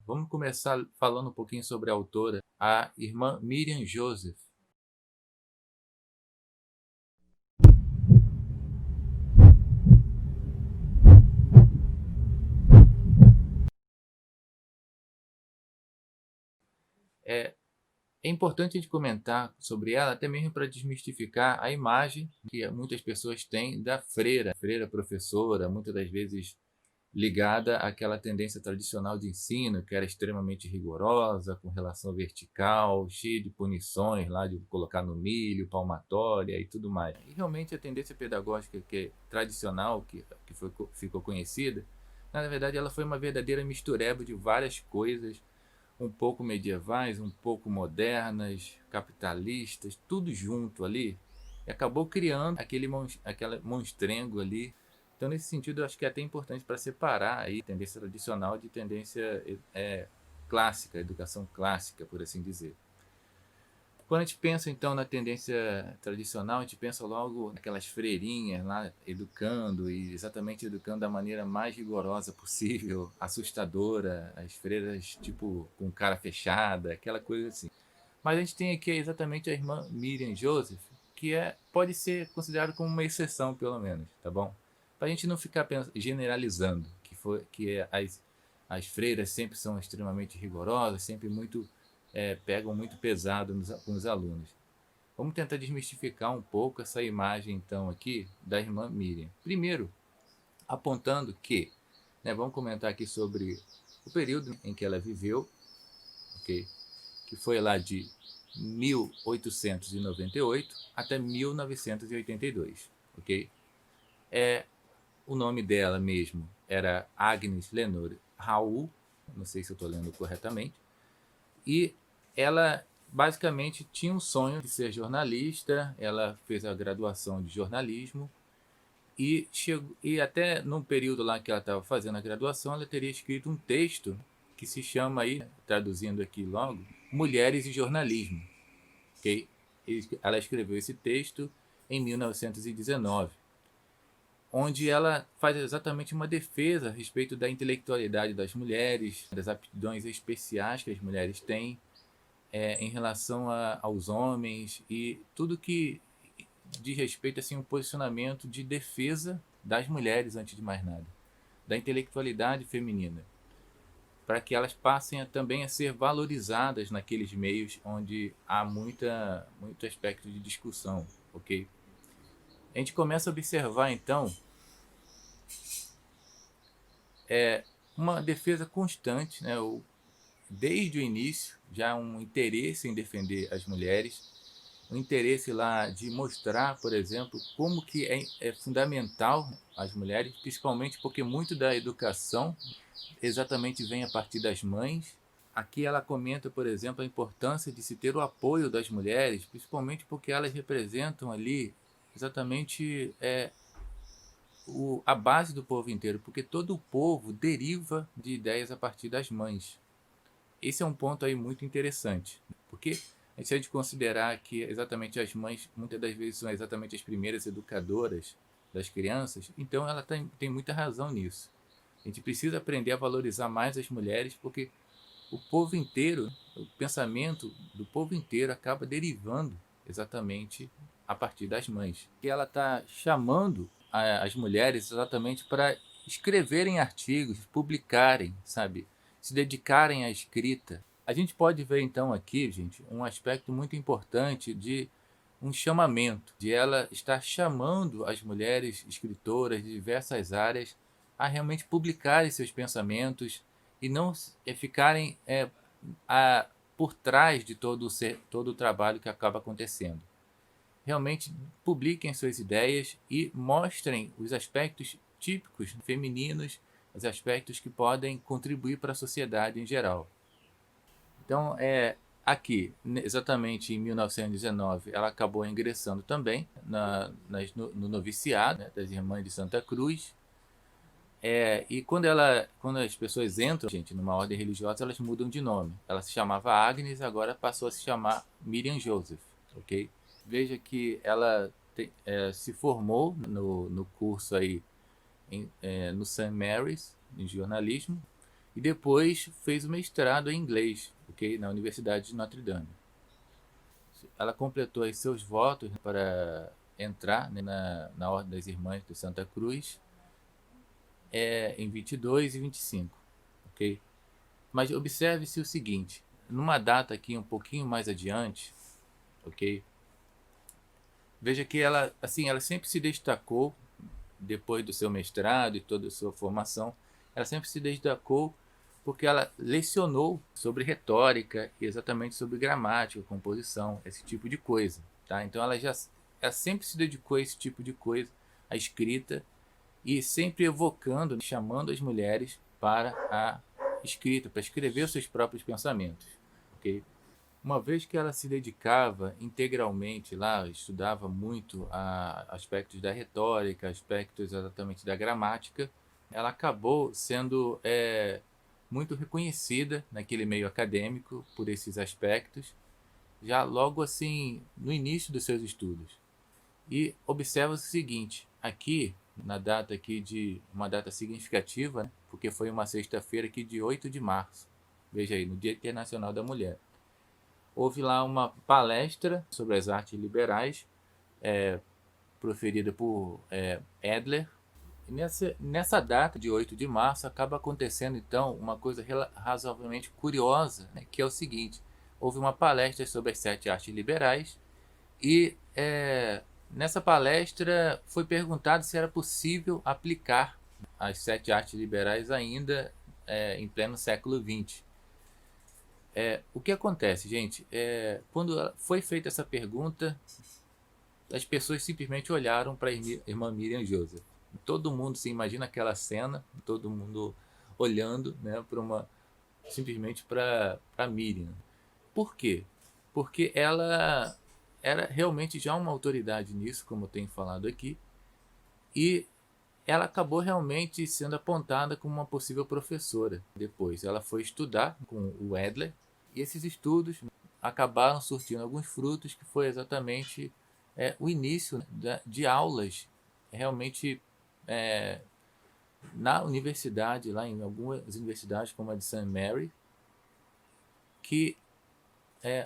Vamos começar falando um pouquinho sobre a autora, a irmã Miriam Joseph. É, é importante a gente comentar sobre ela, até mesmo para desmistificar a imagem que muitas pessoas têm da freira professora, muitas das vezes ligada àquela tendência tradicional de ensino, que era extremamente rigorosa, com relação vertical, cheia de punições, lá de colocar no milho, palmatória e tudo mais. E realmente a tendência pedagógica que é tradicional, ficou conhecida, na verdade ela foi uma verdadeira mistureba de várias coisas, um pouco medievais, um pouco modernas, capitalistas, tudo junto ali, e acabou criando aquele monstrengo ali. Então, nesse sentido, eu acho que é até importante para separar aí tendência tradicional de tendência clássica, educação clássica, por assim dizer. Quando a gente pensa então na tendência tradicional, a gente pensa logo naquelas freirinhas lá educando e exatamente educando da maneira mais rigorosa possível, assustadora, as freiras tipo com cara fechada, aquela coisa assim. Mas a gente tem aqui exatamente a irmã Miriam Joseph, que pode ser considerada como uma exceção pelo menos, tá bom? Para a gente não ficar generalizando as freiras sempre são extremamente rigorosas, sempre pegam muito pesado com os alunos. Vamos tentar desmistificar um pouco essa imagem, então, aqui da irmã Miriam. Primeiro, apontando que, vamos comentar aqui sobre o período em que ela viveu, ok? Que foi lá de 1898 até 1982, ok? O nome dela mesmo era Agnes Lenore Raoul, não sei se eu estou lendo corretamente, e ela basicamente tinha um sonho de ser jornalista. Ela fez a graduação de jornalismo e até num período lá que ela estava fazendo a graduação, ela teria escrito um texto que se chama aí, traduzindo aqui logo, Mulheres e Jornalismo, ok? Ela escreveu esse texto em 1919, onde ela faz exatamente uma defesa a respeito da intelectualidade das mulheres, das aptidões especiais que as mulheres têm em relação aos homens e tudo que diz respeito assim, um posicionamento de defesa das mulheres, antes de mais nada, da intelectualidade feminina, para que elas passem também a ser valorizadas naqueles meios onde há muito aspecto de discussão, ok? A gente começa a observar então uma defesa constante, desde o início, já um interesse em defender as mulheres, o interesse lá de mostrar, por exemplo, como que é fundamental as mulheres, principalmente porque muito da educação exatamente vem a partir das mães. Aqui ela comenta, por exemplo, a importância de se ter o apoio das mulheres, principalmente porque elas representam ali exatamente a base do povo inteiro, porque todo o povo deriva de ideias a partir das mães. Esse é um ponto aí muito interessante, porque se a gente considerar que exatamente as mães muitas das vezes são exatamente as primeiras educadoras das crianças, então ela tem muita razão nisso. A gente precisa aprender a valorizar mais as mulheres, porque o povo inteiro, o pensamento do povo inteiro acaba derivando exatamente a partir das mães. E ela está chamando as mulheres exatamente para escreverem artigos, publicarem, sabe? Se dedicarem à escrita. A gente pode ver então aqui, gente, um aspecto muito importante de um chamamento, de ela estar chamando as mulheres escritoras de diversas áreas a realmente publicarem seus pensamentos e não ficarem a, por trás de todo o trabalho que acaba acontecendo. Realmente publiquem suas ideias e mostrem os aspectos típicos femininos, os aspectos que podem contribuir para a sociedade em geral. Então, exatamente em 1919, ela acabou ingressando também no noviciado, das Irmãs de Santa Cruz. E quando as pessoas entram, gente, numa ordem religiosa, elas mudam de nome. Ela se chamava Agnes, agora passou a se chamar Miriam Joseph, ok? Veja que ela se formou no curso aí no St. Mary's, em jornalismo, e depois fez o mestrado em inglês, ok, na Universidade de Notre Dame. Ela completou aí seus votos para entrar, né, na Ordem das Irmãs de Santa Cruz em 22 e 25, ok? Mas observe-se o seguinte, numa data aqui um pouquinho mais adiante, ok? Veja que ela, assim, ela sempre se destacou, depois do seu mestrado e toda a sua formação, ela sempre se destacou porque ela lecionou sobre retórica, exatamente sobre gramática, composição, esse tipo de coisa, tá? Então ela sempre se dedicou a esse tipo de coisa, a escrita, e sempre evocando, chamando as mulheres para a escrita, para escrever os seus próprios pensamentos, ok? Uma vez que ela se dedicava integralmente lá, estudava muito a aspectos da retórica, aspectos exatamente da gramática, ela acabou sendo muito reconhecida naquele meio acadêmico por esses aspectos, já logo assim no início dos seus estudos. E observa-se o seguinte, aqui na data aqui de uma data significativa, né, porque foi uma sexta-feira aqui de 8 de março, veja aí, no Dia Internacional da Mulher. Houve lá uma palestra sobre as artes liberais, proferida por Adler. E nessa data de 8 de março acaba acontecendo então uma coisa razoavelmente curiosa, né, que é o seguinte, houve uma palestra sobre as 7 artes liberais e nessa palestra foi perguntado se era possível aplicar as 7 artes liberais ainda em pleno século XX. O que acontece, gente? Quando foi feita essa pergunta, as pessoas simplesmente olharam para a irmã Miriam Joseph. Todo mundo se imagina aquela cena, todo mundo olhando, né, simplesmente para Miriam. Por quê? Porque ela era realmente já uma autoridade nisso, como eu tenho falado aqui, e ela acabou realmente sendo apontada como uma possível professora. Depois ela foi estudar com o Adler, e esses estudos acabaram surtindo alguns frutos, que foi exatamente o início de aulas realmente na universidade, lá em algumas universidades como a de St. Mary, que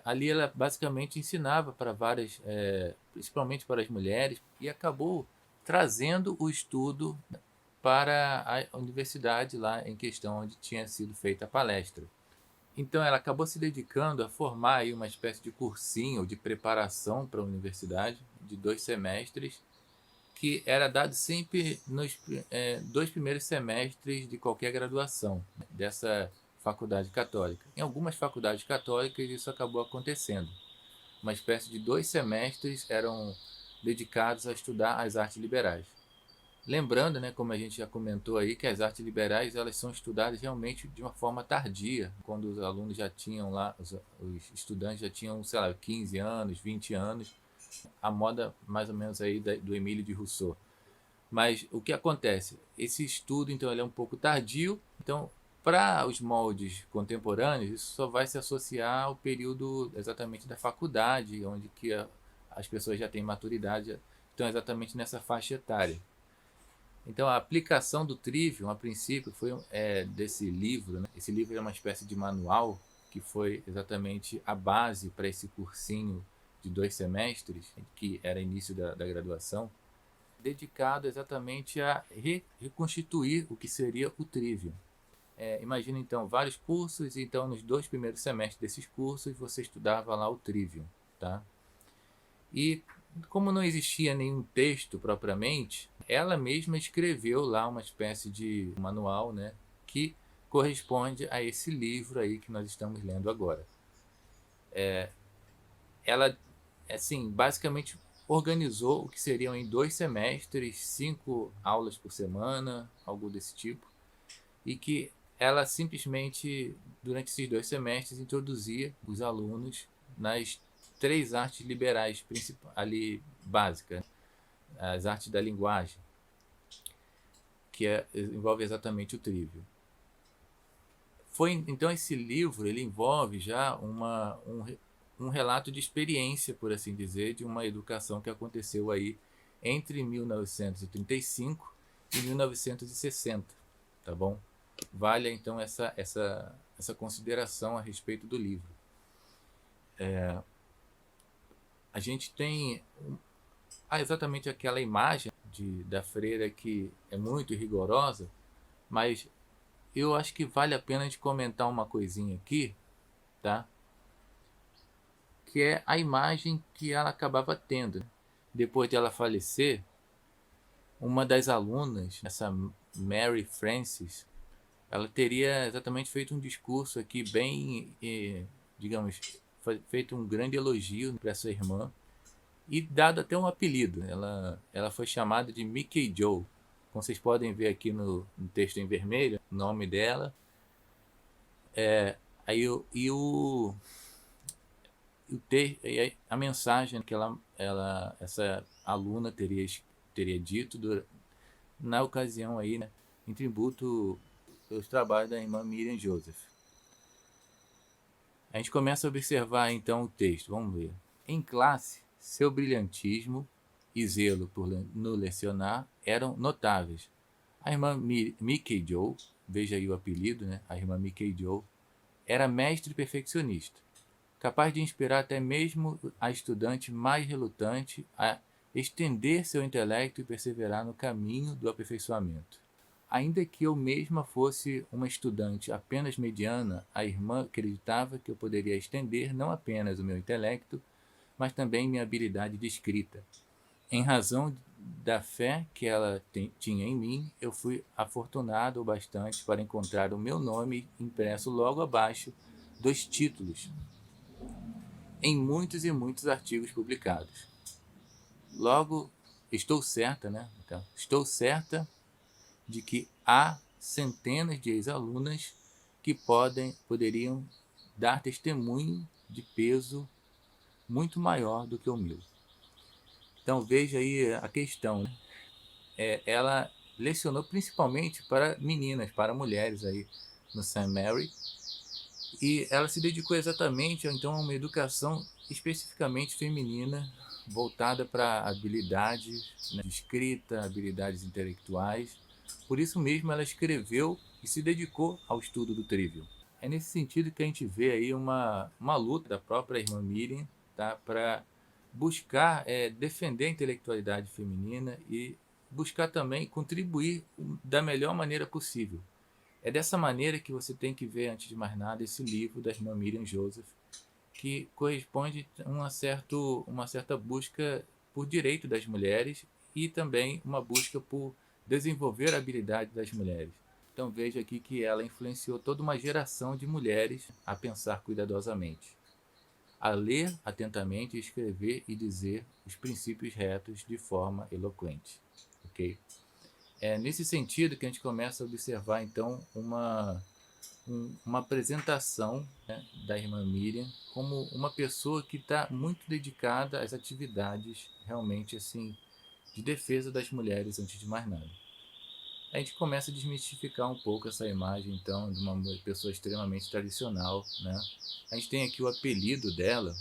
ali ela basicamente ensinava para várias, principalmente para as mulheres, e acabou trazendo o estudo para a universidade lá em questão onde tinha sido feita a palestra. Então ela acabou se dedicando a formar aí uma espécie de cursinho de preparação para a universidade de 2 semestres, que era dado sempre nos 2 primeiros semestres de qualquer graduação dessa faculdade católica. Em algumas faculdades católicas isso acabou acontecendo. Uma espécie de 2 semestres eram dedicados a estudar as artes liberais. Lembrando, né, como a gente já comentou aí, que as artes liberais elas são estudadas realmente de uma forma tardia, quando os alunos já tinham lá, os estudantes já tinham, sei lá, 15 anos, 20 anos, a moda mais ou menos aí do Emílio de Rousseau. Mas o que acontece? Esse estudo, então, ele é um pouco tardio, então, para os moldes contemporâneos, isso só vai se associar ao período exatamente da faculdade, onde que as pessoas já têm maturidade, estão exatamente nessa faixa etária. Então a aplicação do Trivium, a princípio, foi desse livro, né? Esse livro é uma espécie de manual que foi exatamente a base para esse cursinho de 2 semestres, que era início da graduação, dedicado exatamente a reconstituir o que seria o Trivium. Imagina então vários cursos, e então nos 2 primeiros semestres desses cursos você estudava lá o Trivium, tá? E como não existia nenhum texto propriamente, ela mesma escreveu lá uma espécie de manual, né, que corresponde a esse livro aí que nós estamos lendo agora. Ela, assim, basicamente organizou o que seriam em 2 semestres, 5 aulas por semana, algo desse tipo, e que ela simplesmente, durante esses 2 semestres, introduzia os alunos nas 3 artes liberais ali básicas, as artes da linguagem, que envolve exatamente o Trivium. Então esse livro ele envolve já um relato de experiência, por assim dizer, de uma educação que aconteceu aí entre 1935 e 1960, tá bom? valha então essa consideração a respeito do livro. A gente tem exatamente aquela imagem da freira que é muito rigorosa, mas eu acho que vale a pena de comentar uma coisinha aqui, tá? Que é a imagem que ela acabava tendo. Depois de ela falecer, uma das alunas, essa Mary Frances, ela teria exatamente feito um discurso aqui bem, digamos, feito um grande elogio para essa irmã e dado até um apelido. Ela foi chamada de Mickey Joe. Como vocês podem ver aqui no texto em vermelho, o nome dela. Aí, a mensagem que essa aluna teria dito na ocasião aí, né, em tributo aos trabalhos da irmã Miriam Joseph. A gente começa a observar então o texto, vamos ver. Em classe, seu brilhantismo e zelo no lecionar eram notáveis. A irmã Mickey Joe, veja aí o apelido, né? A irmã Mickey Joe, era mestre perfeccionista, capaz de inspirar até mesmo a estudante mais relutante a estender seu intelecto e perseverar no caminho do aperfeiçoamento. Ainda que eu mesma fosse uma estudante apenas mediana, a irmã acreditava que eu poderia estender não apenas o meu intelecto, mas também minha habilidade de escrita. Em razão da fé que ela tinha em mim, eu fui afortunado o bastante para encontrar o meu nome impresso logo abaixo dos títulos em muitos e muitos artigos publicados. Logo, estou certa, né? Então, estou certa de que há centenas de ex-alunas que poderiam dar testemunho de peso muito maior do que o meu. Então veja aí a questão, né? Ela lecionou principalmente para meninas, para mulheres aí no St. Mary, e ela se dedicou exatamente então a uma educação especificamente feminina, voltada para habilidades, né, de escrita, habilidades intelectuais. Por isso mesmo ela escreveu e se dedicou ao estudo do Trivium. É nesse sentido que a gente vê aí uma luta da própria irmã Miriam, tá, para buscar defender a intelectualidade feminina e buscar também contribuir da melhor maneira possível. É dessa maneira que você tem que ver, antes de mais nada, esse livro da irmã Miriam Joseph, que corresponde a uma certa busca por direito das mulheres e também uma busca por desenvolver a habilidade das mulheres. Então veja aqui que ela influenciou toda uma geração de mulheres a pensar cuidadosamente, a ler atentamente, escrever e dizer os princípios retos de forma eloquente. Ok? É nesse sentido que a gente começa a observar então uma apresentação, né, da irmã Miriam como uma pessoa que está muito dedicada às atividades realmente assim de defesa das mulheres antes de mais nada. A gente começa a desmistificar um pouco essa imagem então de uma pessoa extremamente tradicional, né? A gente tem aqui o apelido dela, né,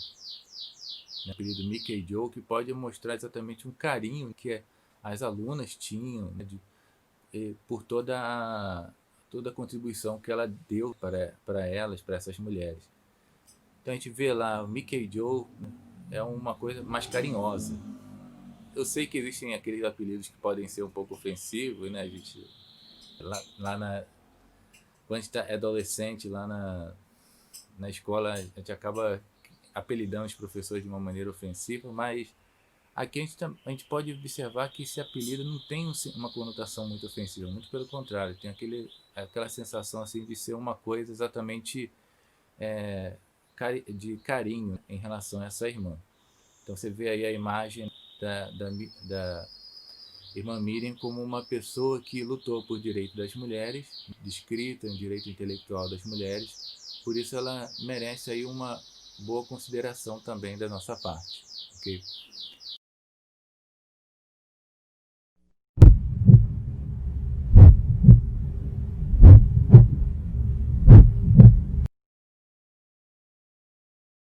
o apelido Mickey Joe, que pode mostrar exatamente um carinho que as alunas tinham, né, por toda a contribuição que ela deu para elas, para essas mulheres. Então a gente vê lá o Mickey Joe, né, é uma coisa mais carinhosa. Eu sei que existem aqueles apelidos que podem ser um pouco ofensivos, né? A gente quando a gente é adolescente lá na escola, a gente acaba apelidando os professores de uma maneira ofensiva, mas aqui a gente pode observar que esse apelido não tem uma conotação muito ofensiva, muito pelo contrário, tem aquela sensação assim de ser uma coisa exatamente de carinho em relação a essa irmã. Então você vê aí a imagem da irmã Miriam como uma pessoa que lutou por direito das mulheres, de escrita, direito intelectual das mulheres, por isso ela merece aí uma boa consideração também da nossa parte. Okay?